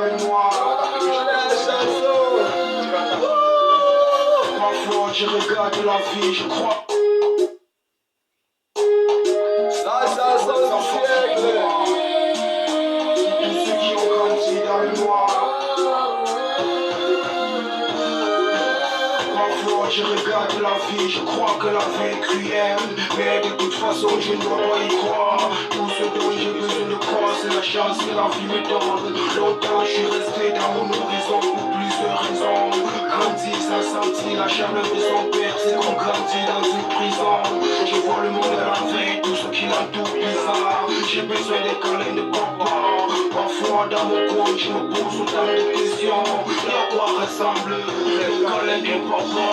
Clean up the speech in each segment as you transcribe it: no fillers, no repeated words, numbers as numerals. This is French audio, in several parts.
et moi. Parfois je regarde la vie, je crois. Ça sent le siècle. Tous ceux qui ont grandi dans le noir. Parfois je regarde la vie, je crois que la vie est cruelle. Mais de toute façon je ne dois pas y croire. Tout ce dont j'ai besoin de croire, c'est la chance que la vie me donne. Longtemps je suis resté dans mon horizon pour plusieurs raisons. Grandi sans sentir la chaleur de son père, c'est qu'on grandit dans une prison. Je vois le monde à l'envers, tout ce qui l'entoure bizarre. J'ai besoin des câlins de papa. Parfois dans mon coin je me pose autant de questions. Et à quoi ressemble le câlin de papa?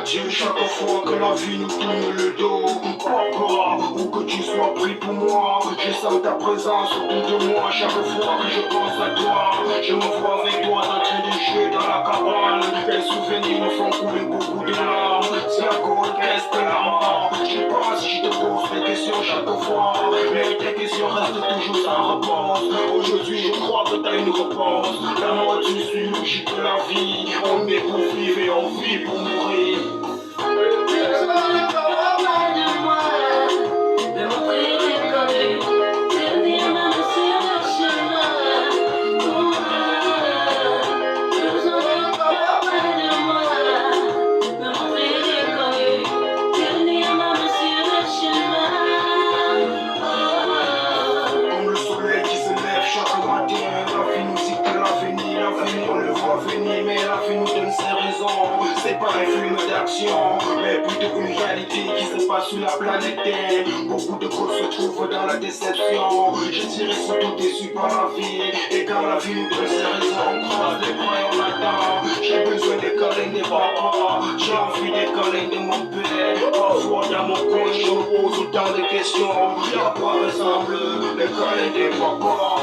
Dieu chaque fois que la vie nous tourne le dos. Papa, où que tu sois pris pour moi, je sens ta présence autour de moi. Chaque fois que je pense à toi, je me vois avec toi en train de jouer dans la cabane. Les souvenirs me font couler beaucoup de larmes. Si la cause reste la mort, je pense, je te pose des questions chaque fois, mais tes questions restent toujours sans réponse. Aujourd'hui je crois que t'as une réponse. La mort est une suite logique de la vie. On est pour vivre et on vit pour mourir. Comme le soleil qui se lève chaque matin, la vie nous dit que l'avenir, on le voit venir, mais la vie nous donne ses raisons. C'est pas un film d'action, mais plutôt une réalité qui se passe sur la planète Terre. Beaucoup de causes se trouvent dans la déception. Je dirais surtout déçu par la vie. Et quand la vie nous donne ses raisons, on croise les bras et on attend. J'ai besoin des câlins des papas, j'ai envie des câlins de mon père. Parfois dans mon coin, je me pose autant de questions. À quoi ressemble les câlins des papas?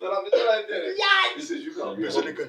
Dans la maison, là, il est. Mais c'est du gars. Mais ce n'est que